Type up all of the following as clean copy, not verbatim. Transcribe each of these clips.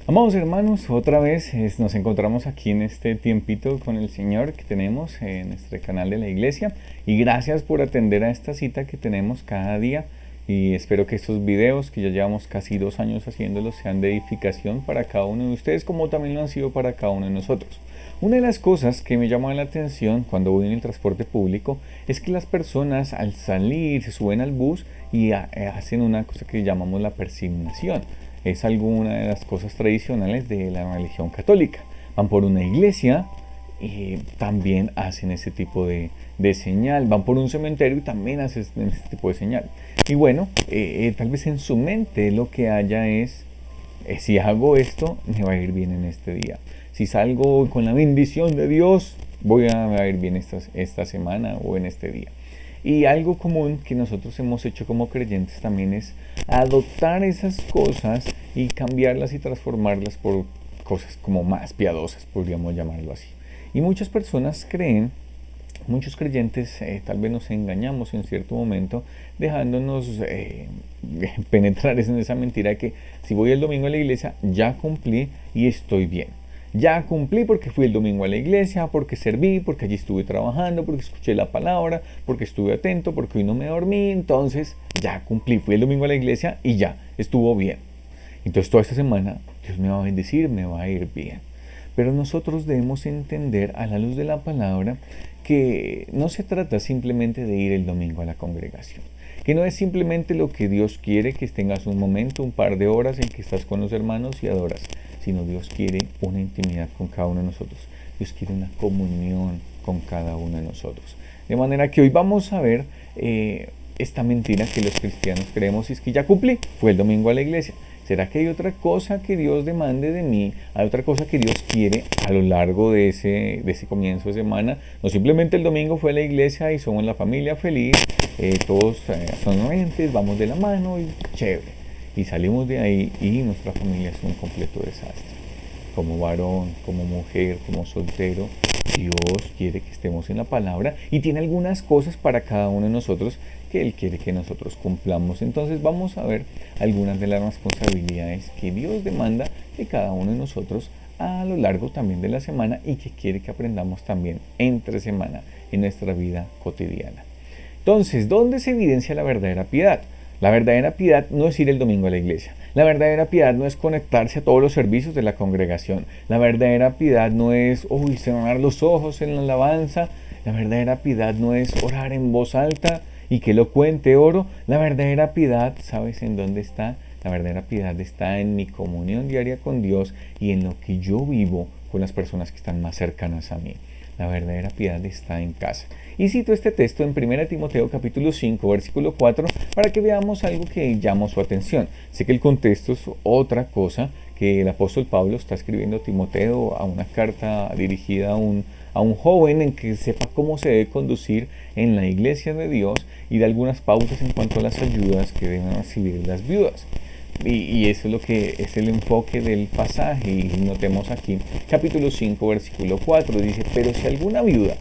Amados hermanos, otra vez nos encontramos aquí en este tiempito con el Señor que tenemos en nuestro canal de la iglesia, y gracias por atender a esta cita que tenemos cada día, y espero que estos videos que ya llevamos casi 2 años haciéndolos sean de edificación para cada uno de ustedes, como también lo han sido para cada uno de nosotros. Una de las cosas que me llamó la atención cuando voy en el transporte público es que las personas al salir se suben al bus y hacen una cosa que llamamos la persignación. Es alguna de las cosas tradicionales de la religión católica. Van por una iglesia y también hacen ese tipo de señal. Van por un cementerio y también hacen ese tipo de señal. Y bueno, tal vez en su mente lo que haya es, si hago esto, me va a ir bien en este día. Si salgo con la bendición de Dios, me va a ir bien esta semana o en este día. Y algo común que nosotros hemos hecho como creyentes también es adoptar esas cosas y cambiarlas y transformarlas por cosas como más piadosas, podríamos llamarlo así. Y muchas personas creen, muchos creyentes tal vez nos engañamos en cierto momento, dejándonos penetrar en esa mentira de que si voy el domingo a la iglesia ya cumplí y estoy bien. Ya cumplí porque fui el domingo a la iglesia, porque serví, porque allí estuve trabajando, porque escuché la palabra, porque estuve atento, porque hoy no me dormí, entonces ya cumplí, fui el domingo a la iglesia y ya, estuvo bien. Entonces toda esta semana Dios me va a bendecir, me va a ir bien. Pero nosotros debemos entender a la luz de la palabra que no se trata simplemente de ir el domingo a la congregación, que no es simplemente lo que Dios quiere, que tengas un momento, un par de horas en que estás con los hermanos y adoras, sino Dios quiere una intimidad con cada uno de nosotros. Dios quiere una comunión con cada uno de nosotros. De manera que hoy vamos a ver esta mentira que los cristianos creemos, y es que ya cumplí, fue el domingo a la iglesia. ¿Será que hay otra cosa que Dios demande de mí? ¿Hay otra cosa que Dios quiere a lo largo de ese comienzo de semana? No simplemente el domingo fue a la iglesia y somos la familia feliz, todos sonrientes, vamos de la mano y chévere. Y salimos de ahí y nuestra familia es un completo desastre. Como varón, como mujer, como soltero, Dios quiere que estemos en la palabra y tiene algunas cosas para cada uno de nosotros que Él quiere que nosotros cumplamos. Entonces vamos a ver algunas de las responsabilidades que Dios demanda de cada uno de nosotros a lo largo también de la semana y que quiere que aprendamos también entre semana en nuestra vida cotidiana. Entonces, ¿dónde se evidencia la verdadera piedad? La verdadera piedad no es ir el domingo a la iglesia. La verdadera piedad no es conectarse a todos los servicios de la congregación. La verdadera piedad no es cerrar los ojos en la alabanza. La verdadera piedad no es orar en voz alta y que lo cuente oro. La verdadera piedad, ¿sabes en dónde está? La verdadera piedad está en mi comunión diaria con Dios y en lo que yo vivo con las personas que están más cercanas a mí. La verdadera piedad está en casa. Y cito este texto en 1 Timoteo capítulo 5, versículo 4, para que veamos algo que llamó su atención. Sé que el contexto es otra cosa, que el apóstol Pablo está escribiendo a Timoteo a una carta dirigida a un joven en que sepa cómo se debe conducir en la iglesia de Dios y de algunas pautas en cuanto a las ayudas que deben recibir las viudas. Y eso es lo que es el enfoque del pasaje. Y notemos aquí, capítulo 5, versículo 4, dice: pero si alguna viuda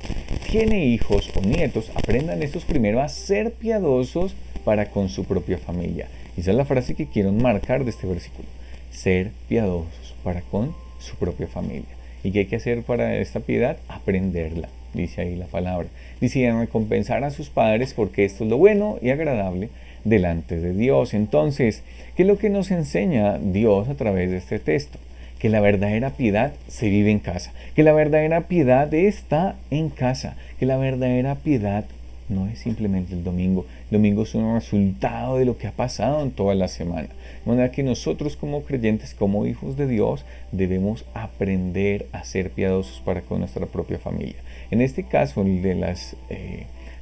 tiene hijos o nietos, aprendan estos primero a ser piadosos para con su propia familia. Y esa es la frase que quiero marcar de este versículo: ser piadosos para con su propia familia. ¿Y qué hay que hacer para esta piedad? Aprenderla, dice ahí la palabra. Dice: recompensar a sus padres, porque esto es lo bueno y agradable delante de Dios. Entonces, ¿qué es lo que nos enseña Dios a través de este texto? Que la verdadera piedad se vive en casa, que la verdadera piedad está en casa, que la verdadera piedad no es simplemente el domingo. El domingo es un resultado de lo que ha pasado en toda la semana. De manera que nosotros como creyentes, como hijos de Dios, debemos aprender a ser piadosos para con nuestra propia familia. En este caso, el de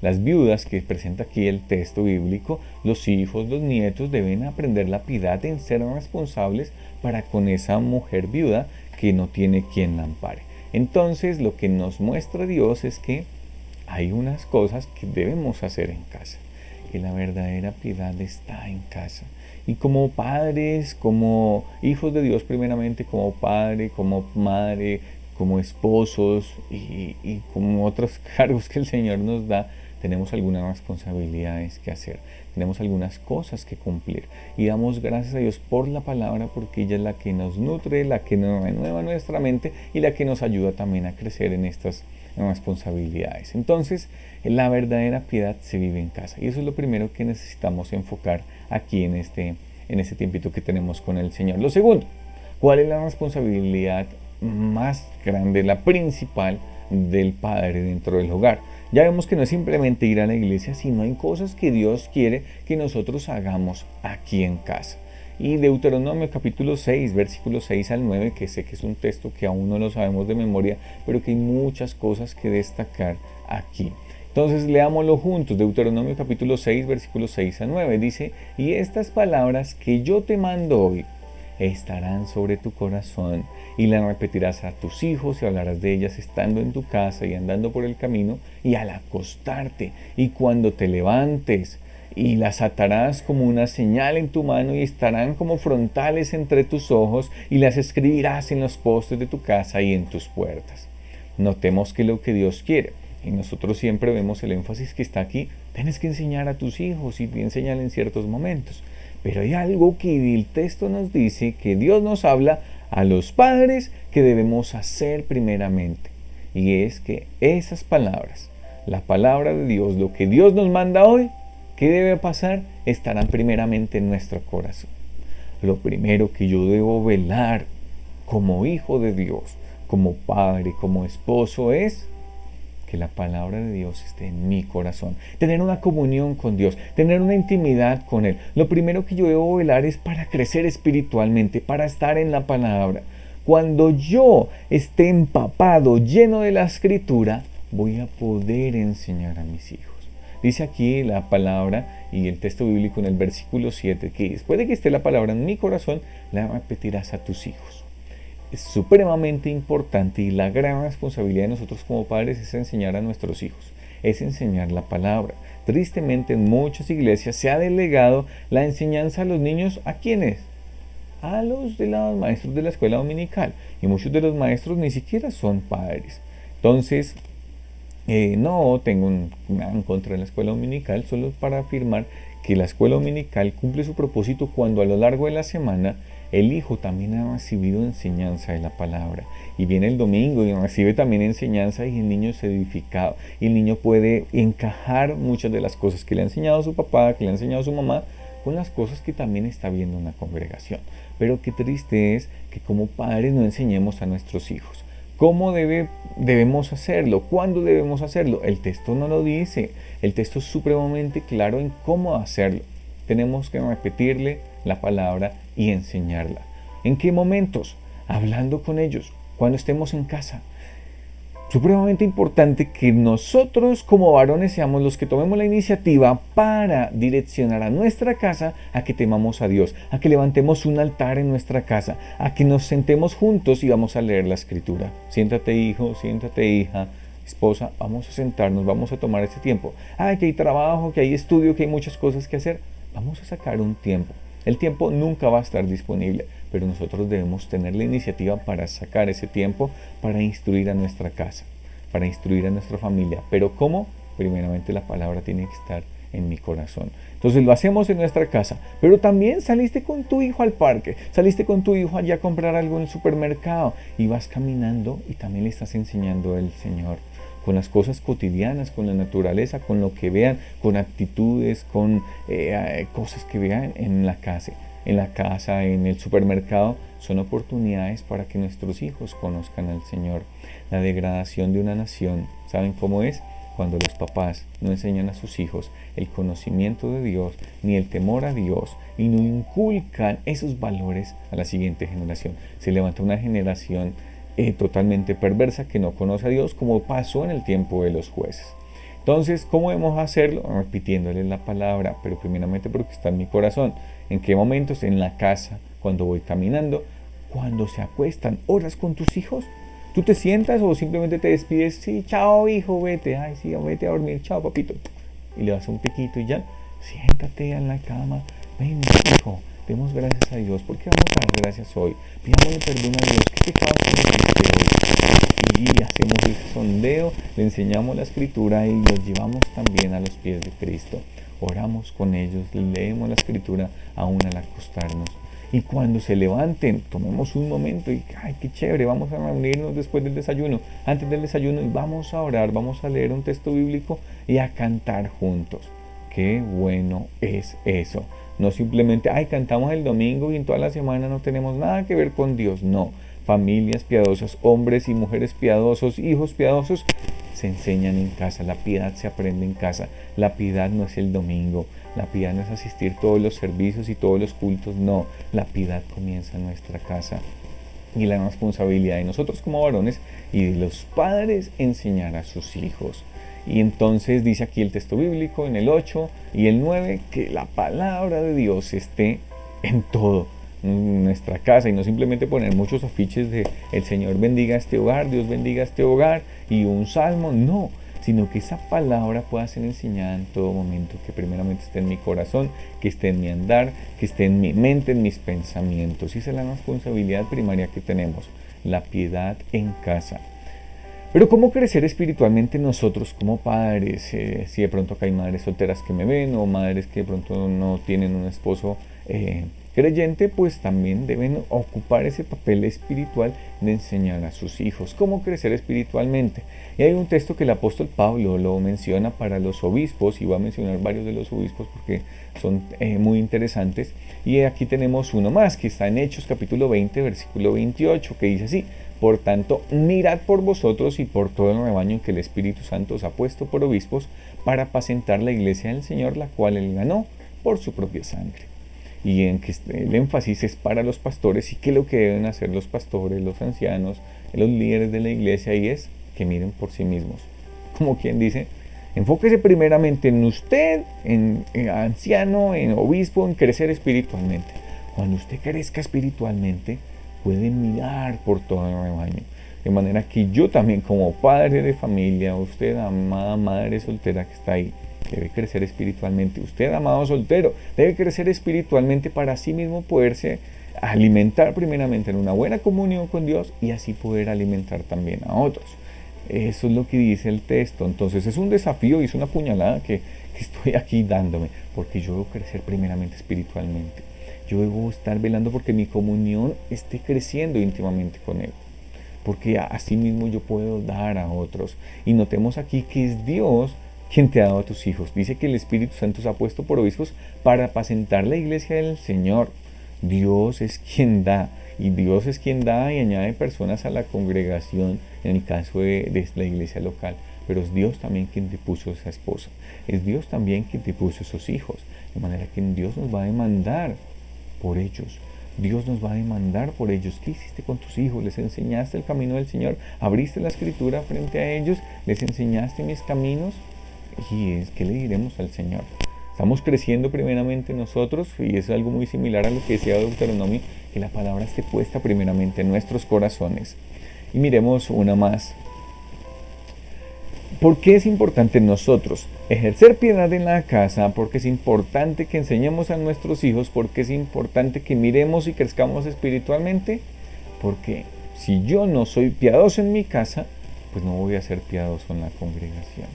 las viudas que presenta aquí el texto bíblico, los hijos, los nietos deben aprender la piedad en ser responsables para con esa mujer viuda que no tiene quien la ampare. Entonces, lo que nos muestra Dios es que hay unas cosas que debemos hacer en casa, que la verdadera piedad está en casa. Y como padres, como hijos de Dios primeramente, como padre, como madre, como esposos y como otros cargos que el Señor nos da, tenemos algunas responsabilidades que hacer, tenemos algunas cosas que cumplir y damos gracias a Dios por la palabra porque ella es la que nos nutre, la que nos renueva nuestra mente y la que nos ayuda también a crecer en estas responsabilidades. Entonces, la verdadera piedad se vive en casa y eso es lo primero que necesitamos enfocar aquí en este tiempito que tenemos con el Señor. Lo segundo, ¿cuál es la responsabilidad más grande, la principal del padre dentro del hogar? Ya vemos que no es simplemente ir a la iglesia, sino hay cosas que Dios quiere que nosotros hagamos aquí en casa. Y Deuteronomio capítulo 6, versículos 6 al 9, que sé que es un texto que aún no lo sabemos de memoria, pero que hay muchas cosas que destacar aquí. Entonces leámoslo juntos. Deuteronomio capítulo 6, versículos 6 a 9 dice: y estas palabras que yo te mando hoy estarán sobre tu corazón y las repetirás a tus hijos y hablarás de ellas estando en tu casa y andando por el camino y al acostarte y cuando te levantes, y las atarás como una señal en tu mano y estarán como frontales entre tus ojos y las escribirás en los postes de tu casa y en tus puertas. Notemos que lo que Dios quiere, y nosotros siempre vemos el énfasis que está aquí, tienes que enseñar a tus hijos y enseñar en ciertos momentos. Pero hay algo que el texto nos dice, que Dios nos habla a los padres que debemos hacer primeramente. Y es que esas palabras, la palabra de Dios, lo que Dios nos manda hoy, ¿qué debe pasar? Estarán primeramente en nuestro corazón. Lo primero que yo debo velar como hijo de Dios, como padre, como esposo, es que la palabra de Dios esté en mi corazón, tener una comunión con Dios, tener una intimidad con Él. Lo primero que yo debo velar es para crecer espiritualmente, para estar en la palabra. Cuando yo esté empapado, lleno de la Escritura, voy a poder enseñar a mis hijos. Dice aquí la palabra y el texto bíblico en el versículo 7 que después de que esté la palabra en mi corazón, la repetirás a tus hijos. Es supremamente importante y la gran responsabilidad de nosotros como padres es enseñar a nuestros hijos, es enseñar la palabra. Tristemente en muchas iglesias se ha delegado la enseñanza a los niños. ¿A quiénes? A los maestros de la escuela dominical, y muchos de los maestros ni siquiera son padres. Entonces, no tengo nada en contra de la escuela dominical, solo para afirmar que la escuela dominical cumple su propósito cuando a lo largo de la semana el hijo también ha recibido enseñanza de la palabra y viene el domingo y recibe también enseñanza y el niño es edificado y el niño puede encajar muchas de las cosas que le ha enseñado su papá, que le ha enseñado su mamá, con las cosas que también está viendo una congregación. Pero qué triste es que como padres no enseñemos a nuestros hijos. ¿Cómo debemos hacerlo? ¿Cuándo debemos hacerlo? El texto no lo dice. El texto es supremamente claro en cómo hacerlo. Tenemos que repetirle la palabra y enseñarla. ¿En qué momentos? Hablando con ellos, cuando estemos en casa. Supremamente importante que nosotros como varones seamos los que tomemos la iniciativa para direccionar a nuestra casa a que temamos a Dios, a que levantemos un altar en nuestra casa, a que nos sentemos juntos y vamos a leer la Escritura. Siéntate hijo, siéntate hija, esposa, vamos a sentarnos, vamos a tomar este tiempo. Que hay trabajo, que hay estudio, que hay muchas cosas que hacer. Vamos a sacar un tiempo. El tiempo nunca va a estar disponible, pero nosotros debemos tener la iniciativa para sacar ese tiempo, para instruir a nuestra casa, para instruir a nuestra familia. ¿Pero cómo? Primeramente la palabra tiene que estar en mi corazón. Entonces lo hacemos en nuestra casa, pero también saliste con tu hijo al parque, saliste con tu hijo allá a comprar algo en el supermercado y vas caminando y también le estás enseñando al Señor. Con las cosas cotidianas, con la naturaleza, con lo que vean, con actitudes, con cosas que vean en la casa, en el supermercado, son oportunidades para que nuestros hijos conozcan al Señor. La degradación de una nación, ¿saben cómo es? Cuando los papás no enseñan a sus hijos el conocimiento de Dios, ni el temor a Dios, y no inculcan esos valores a la siguiente generación. Se levanta una generación totalmente perversa que no conoce a Dios, como pasó en el tiempo de los jueces. Entonces, ¿cómo debemos hacerlo? Repitiéndole la palabra, pero primeramente porque está en mi corazón. ¿En qué momentos? En la casa, cuando voy caminando, cuando se acuestan. ¿Oras con tus hijos? ¿Tú te sientas o simplemente te despides? Sí, chao hijo, vete. Ay, sí, vete a dormir. Chao papito. Y le das un piquito y ya. Siéntate en la cama. Ven hijo, Demos gracias a Dios. ¿Por qué vamos a dar gracias hoy? Pidámosle perdón a Dios. ¿Qué pecado cometiste hoy? Y hacemos ese sondeo, le enseñamos la escritura y los llevamos también a los pies de Cristo. Oramos con ellos, leemos la escritura aún al acostarnos. Y cuando se levanten, tomemos un momento y, ay, qué chévere, vamos a reunirnos después del desayuno, antes del desayuno, y vamos a orar, vamos a leer un texto bíblico y a cantar juntos. Qué bueno es eso. No simplemente, ay, cantamos el domingo y en toda la semana no tenemos nada que ver con Dios. No, familias piadosas, hombres y mujeres piadosos, hijos piadosos, se enseñan en casa, la piedad se aprende en casa. La piedad no es el domingo, la piedad no es asistir todos los servicios y todos los cultos, no, la piedad comienza en nuestra casa. Y la responsabilidad de nosotros como varones y de los padres enseñar a sus hijos. Y entonces dice aquí el texto bíblico en el 8 y el 9 que la palabra de Dios esté en todo en nuestra casa y no simplemente poner muchos afiches de el Señor bendiga este hogar, Dios bendiga este hogar y un salmo, no, sino que esa palabra pueda ser enseñada en todo momento, que primeramente esté en mi corazón, que esté en mi andar, que esté en mi mente, en mis pensamientos. Y esa es la responsabilidad primaria que tenemos, la piedad en casa. Pero ¿cómo crecer espiritualmente nosotros como padres? Si de pronto acá hay madres solteras que me ven o madres que de pronto no tienen un esposo creyente, pues también deben ocupar ese papel espiritual de enseñar a sus hijos cómo crecer espiritualmente. Y hay un texto que el apóstol Pablo lo menciona para los obispos, y va a mencionar varios de los obispos porque son muy interesantes. Y aquí tenemos uno más que está en Hechos capítulo 20, versículo 28, que dice así: por tanto, mirad por vosotros y por todo el rebaño que el Espíritu Santo os ha puesto por obispos para apacentar la iglesia del Señor, la cual él ganó por su propia sangre. Y en que el énfasis es para los pastores y que lo que deben hacer los pastores, los ancianos, los líderes de la iglesia, y es que miren por sí mismos. Como quien dice, enfóquese primeramente en usted, en anciano, en obispo, en crecer espiritualmente. Cuando usted crezca espiritualmente, pueden mirar por todo el rebaño. De manera que yo también, como padre de familia, usted, amada madre soltera que está ahí, debe crecer espiritualmente. Usted, amado soltero, debe crecer espiritualmente para sí mismo poderse alimentar primeramente en una buena comunión con Dios y así poder alimentar también a otros. Eso es lo que dice el texto. Entonces es un desafío y es una puñalada que estoy aquí dándome, porque yo debo crecer primeramente espiritualmente. Yo debo estar velando porque mi comunión esté creciendo íntimamente con Él, porque así mismo yo puedo dar a otros. Y notemos aquí que es Dios quien te ha dado a tus hijos. Dice que el Espíritu Santo se ha puesto por obispos para apacentar la iglesia del Señor. Dios es quien da, y Dios es quien da y añade personas a la congregación en el caso de la iglesia local. Pero es Dios también quien te puso esa esposa, es Dios también quien te puso esos hijos, de manera que Dios nos va a demandar por ellos. Dios nos va a demandar por ellos. ¿Qué hiciste con tus hijos? ¿Les enseñaste el camino del Señor? ¿Abriste la escritura frente a ellos? ¿Les enseñaste mis caminos? Y es que le diremos al Señor. Estamos creciendo primeramente nosotros, y es algo muy similar a lo que decía Deuteronomio, que la palabra esté puesta primeramente en nuestros corazones. Y miremos una más. ¿Por qué es importante nosotros ejercer piedad en la casa? Porque es importante que enseñemos a nuestros hijos, porque es importante que miremos y crezcamos espiritualmente, porque si yo no soy piadoso en mi casa, pues no voy a ser piadoso en la congregación.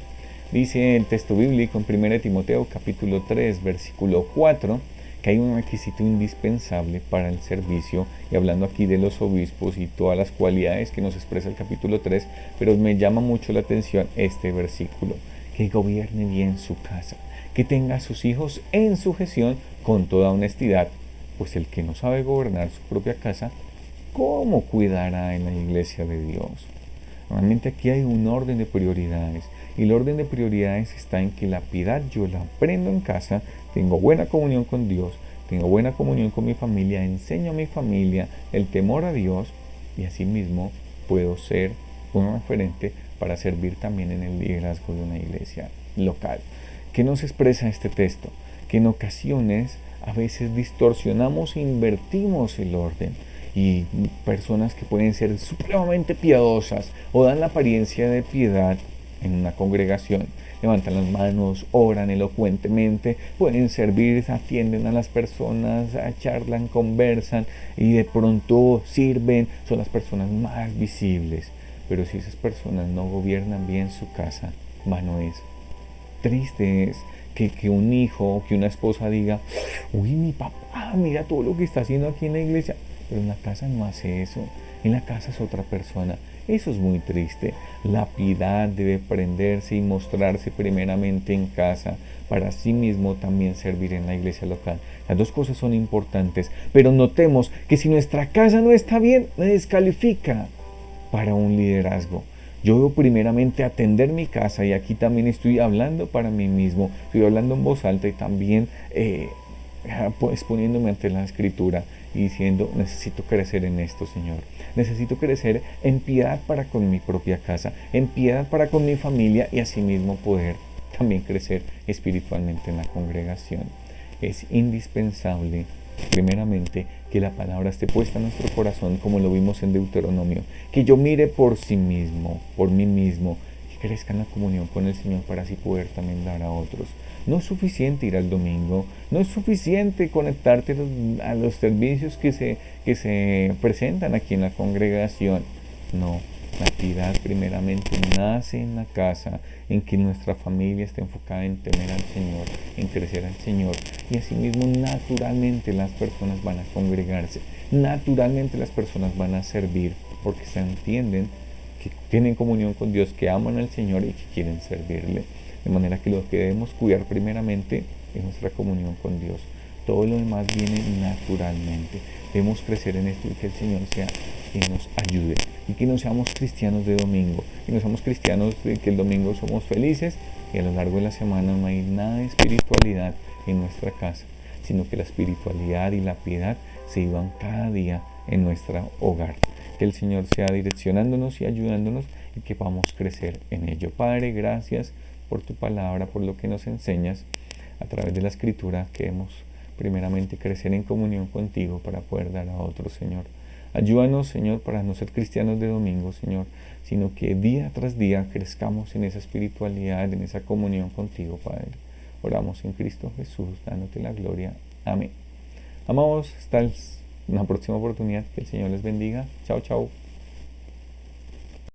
Dice el texto bíblico en 1 Timoteo capítulo 3 versículo 4 que hay un requisito indispensable para el servicio, y hablando aquí de los obispos y todas las cualidades que nos expresa el capítulo 3, pero me llama mucho la atención este versículo: que gobierne bien su casa, que tenga a sus hijos en sujeción con toda honestidad, pues el que no sabe gobernar su propia casa, ¿cómo cuidará en la iglesia de Dios? Realmente aquí hay un orden de prioridades, y el orden de prioridades está en que la piedad yo la aprendo en casa, tengo buena comunión con Dios, tengo buena comunión con mi familia, enseño a mi familia el temor a Dios, y asimismo puedo ser un referente para servir también en el liderazgo de una iglesia local. ¿Qué nos expresa este texto? Que en ocasiones a veces distorsionamos e invertimos el orden, y personas que pueden ser supremamente piadosas o dan la apariencia de piedad, en una congregación. Levantan las manos, oran elocuentemente, pueden servir, atienden a las personas, charlan, conversan y de pronto sirven, son las personas más visibles. Pero si esas personas no gobiernan bien su casa, vano es. Triste es que un hijo o que una esposa diga, uy, mi papá, mira todo lo que está haciendo aquí en la iglesia. Pero en la casa no hace eso. En la casa es otra persona. Eso es muy triste. La piedad debe prenderse y mostrarse primeramente en casa, para sí mismo también servir en la iglesia local. Las dos cosas son importantes, pero notemos que si nuestra casa no está bien, me descalifica para un liderazgo. Yo debo primeramente atender mi casa, y aquí también estoy hablando para mí mismo, estoy hablando en voz alta y también exponiéndome ante la escritura y diciendo, necesito crecer en esto, Señor. Necesito crecer en piedad para con mi propia casa, en piedad para con mi familia, y asimismo poder también crecer espiritualmente en la congregación. Es indispensable, primeramente, que la palabra esté puesta en nuestro corazón, como lo vimos en Deuteronomio, que yo mire por sí mismo, por mí mismo, que crezca en la comunión con el Señor para así poder también dar a otros. No es suficiente ir al domingo, no es suficiente conectarte a los servicios que se presentan aquí en la congregación. No, la piedad primeramente nace en la casa, en que nuestra familia esté enfocada en temer al Señor, en crecer al Señor, y asimismo naturalmente las personas van a congregarse, naturalmente las personas van a servir, porque se entienden que tienen comunión con Dios, que aman al Señor y que quieren servirle. De manera que lo que debemos cuidar primeramente es nuestra comunión con Dios. Todo lo demás viene naturalmente. Debemos crecer en esto y que el Señor sea quien nos ayude. Y que no seamos cristianos de domingo. Que no seamos cristianos de que el domingo somos felices y a lo largo de la semana no hay nada de espiritualidad en nuestra casa, sino que la espiritualidad y la piedad se vivan cada día en nuestro hogar. Que el Señor sea direccionándonos y ayudándonos y que podamos crecer en ello. Padre, gracias por tu palabra, por lo que nos enseñas a través de la escritura. Queremos primeramente crecer en comunión contigo para poder dar a otros, Señor. Ayúdanos, Señor, para no ser cristianos de domingo, Señor, sino que día tras día crezcamos en esa espiritualidad, en esa comunión contigo, Padre. Oramos en Cristo Jesús, dándote la gloria. Amén. Amamos, hasta una próxima oportunidad. Que el Señor les bendiga. Chao, chao.